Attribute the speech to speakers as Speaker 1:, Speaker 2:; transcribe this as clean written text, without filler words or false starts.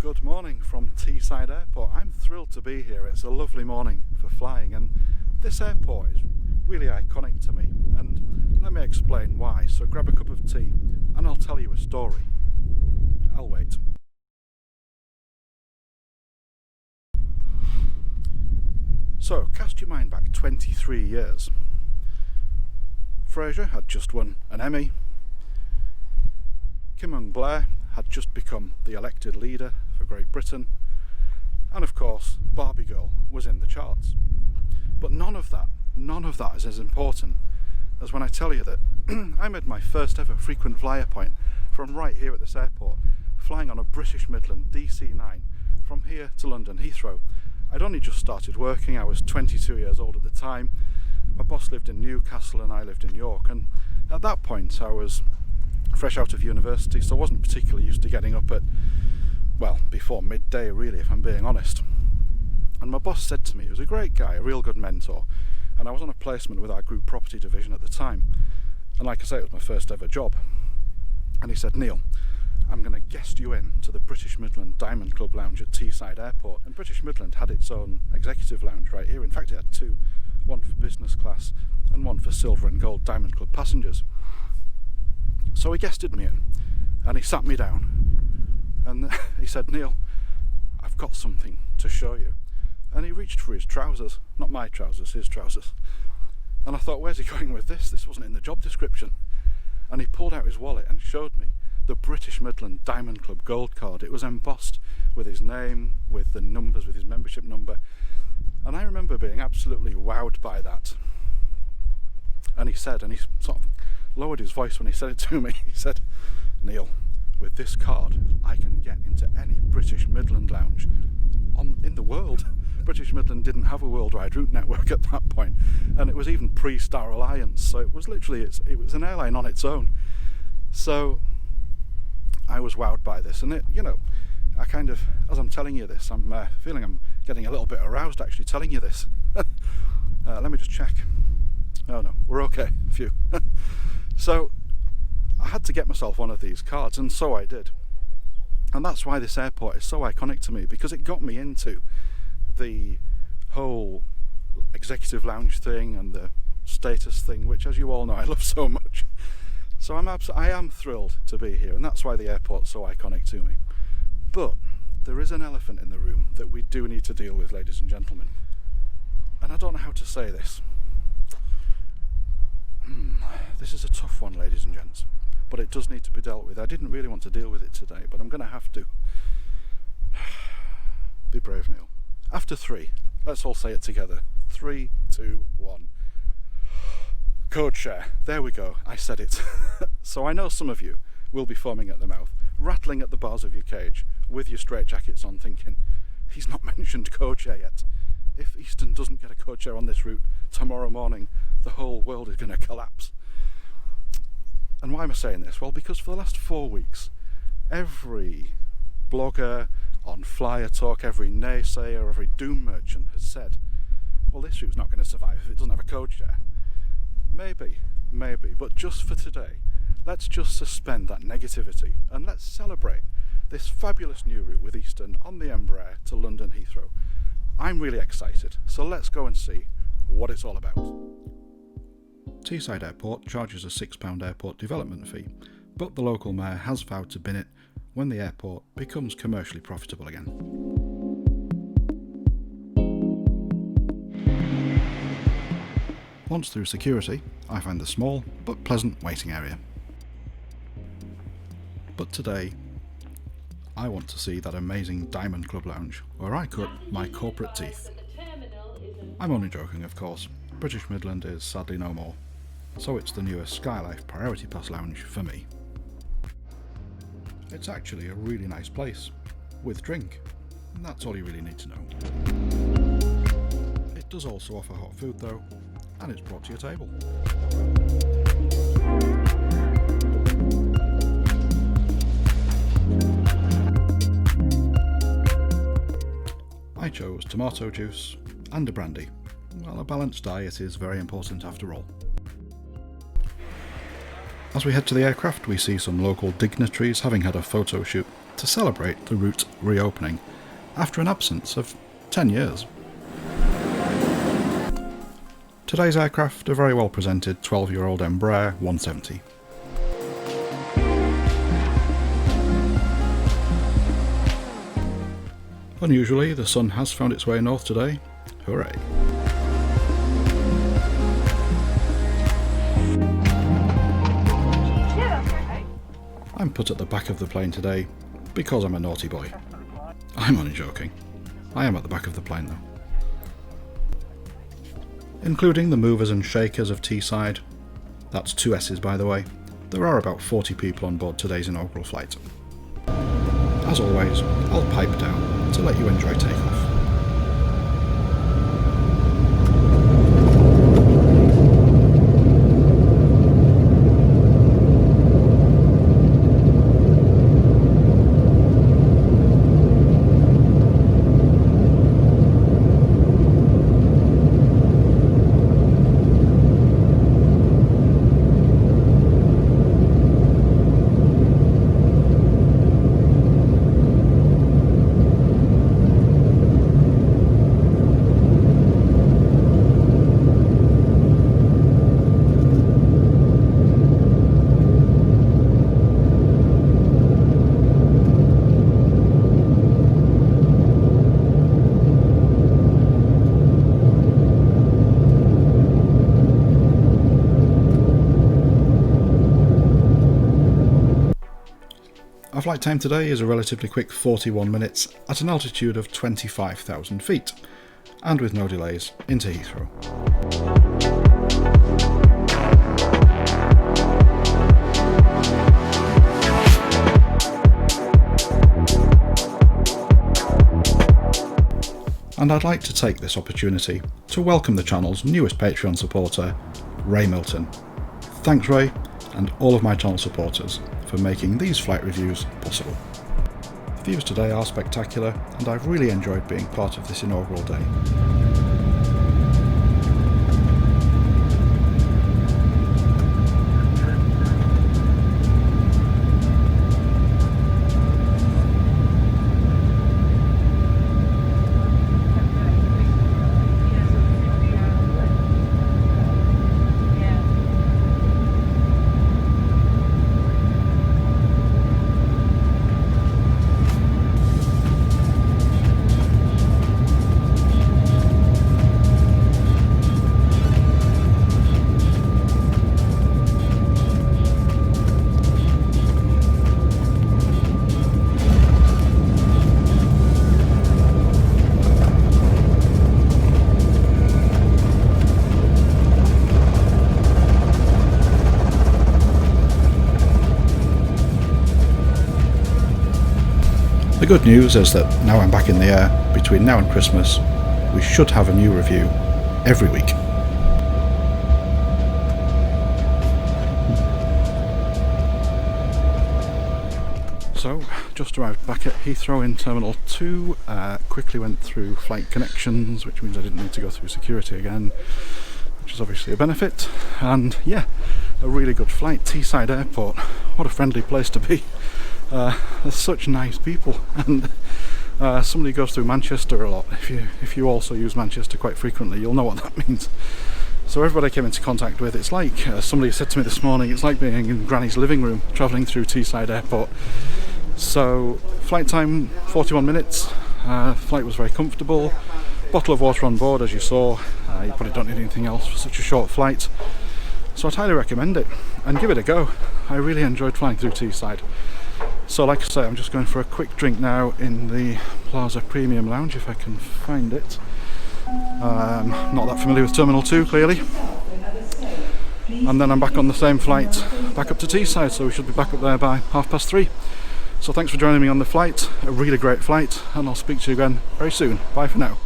Speaker 1: Good morning from Teesside Airport. I'm thrilled to be here. It's a lovely morning for flying, and this airport is really iconic to me, and let me explain why. So grab a cup of tea and I'll tell you a story. I'll wait. So cast your mind back 23 years. Fraser had just won an Emmy. Embraer had just become the elected leader for Great Britain, and of course Barbie Girl was in the charts. But none of that is as important as when I tell you that I made my first ever frequent flyer point from right here at this airport, flying on a British Midland DC-9 from here to London Heathrow. I'd only just started working. I was 22 years old at the time. My boss lived in Newcastle and I lived in York, and at that point I was fresh out of university, so I wasn't particularly used to getting up at, well, before midday really, if I'm being honest. And my boss said to me, he was a great guy, a real good mentor, and I was on a placement with our group property division at the time, and like I say, it was my first ever job. And he said, Neil, I'm going to guest you in to the British Midland Diamond Club Lounge at Teesside Airport. And British Midland had its own executive lounge right here. In fact, it had two, one for business class and one for silver and gold Diamond Club passengers. So he guested me in and he sat me down and he said, Neil, I've got something to show you. And he reached for his trousers, not my trousers, his trousers. And I thought, where's he going with this? This wasn't in the job description. And he pulled out his wallet and showed me the British Midland Diamond Club gold card. It was embossed with his name, with the numbers, with his membership number. And I remember being absolutely wowed by that. And he said, and he sort of lowered his voice when he said it to me, he said, Neil, with this card I can get into any British Midland lounge in the world. British Midland didn't have a worldwide route network at that point, and it was even pre-Star Alliance, so it was literally, it was an airline on its own. So I was wowed by this, and it, you know, I kind of, as I'm telling you this, I'm feeling I'm getting a little bit aroused actually telling you this. Let me just check. Oh no, we're okay. Phew. So I had to get myself one of these cards, and so I did. And that's why this airport is so iconic to me, because it got me into the whole executive lounge thing and the status thing, which, as you all know, I love so much. So I am thrilled to be here, and that's why the airport's so iconic to me. But there is an elephant in the room that we do need to deal with, ladies and gentlemen. And I don't know how to say this. This is a tough one, ladies and gents, but it does need to be dealt with. I didn't really want to deal with it today, but I'm going to have to. Be brave, Neil. After three, let's all say it together. 3, 2, 1. Code share. There we go. I said it. So I know some of you will be foaming at the mouth, rattling at the bars of your cage, with your straitjackets on, thinking, he's not mentioned code share yet. If Eastern doesn't get a code share on this route tomorrow morning, the whole world is going to collapse. And why am I saying this? Well, because for the last 4 weeks, every blogger on Flyer Talk, every naysayer, every doom merchant has said, well, this route's not going to survive if it doesn't have a code share. Maybe, but just for today, let's just suspend that negativity and let's celebrate this fabulous new route with Eastern on the Embraer to London Heathrow. I'm really excited, so let's go and see what it's all about. Teesside Airport charges a £6 airport development fee, but the local mayor has vowed to bin it when the airport becomes commercially profitable again. Once through security, I find the small but pleasant waiting area. But today, I want to see that amazing Diamond Club Lounge where I cut my corporate teeth. I'm only joking, of course. British Midland is sadly no more, so it's the newest Skylife Priority Pass Lounge for me. It's actually a really nice place, with drink, and that's all you really need to know. It does also offer hot food though, and it's brought to your table. I chose tomato juice and a brandy. Well, a balanced diet is very important after all. As we head to the aircraft, we see some local dignitaries having had a photo shoot to celebrate the route reopening after an absence of 10 years. Today's aircraft, a very well presented 12-year-old Embraer 170. Unusually, the sun has found its way north today. Hooray! I'm put at the back of the plane today because I'm a naughty boy. I'm only joking. I am at the back of the plane though. Including the movers and shakers of Teesside, that's 2 S's by the way, there are about 40 people on board today's inaugural flight. As always, I'll pipe down to let you enjoy takeoff. Our flight time today is a relatively quick 41 minutes at an altitude of 25,000 feet, and with no delays into Heathrow. And I'd like to take this opportunity to welcome the channel's newest Patreon supporter, Ray Milton. Thanks Ray, and all of my channel supporters for making these flight reviews possible. The views today are spectacular, and I've really enjoyed being part of this inaugural day. The good news is that now I'm back in the air, between now and Christmas, we should have a new review every week. So, just arrived back at Heathrow in Terminal 2, quickly went through flight connections, which means I didn't need to go through security again, which is obviously a benefit, and yeah, a really good flight. Teesside Airport, what a friendly place to be. There's such nice people, and somebody who goes through Manchester a lot. If you also use Manchester quite frequently, you'll know what that means. So everybody I came into contact with, it's like, somebody said to me this morning, it's like being in Granny's living room, travelling through Teesside Airport. So flight time 41 minutes, flight was very comfortable, bottle of water on board as you saw, you probably don't need anything else for such a short flight. So I'd highly recommend it, and give it a go. I really enjoyed flying through Teesside. So like I say, I'm just going for a quick drink now in the Plaza Premium Lounge, if I can find it. Not that familiar with Terminal 2, clearly. And then I'm back on the same flight, back up to Teesside, so we should be back up there by 3:30. So thanks for joining me on the flight, a really great flight, and I'll speak to you again very soon. Bye for now.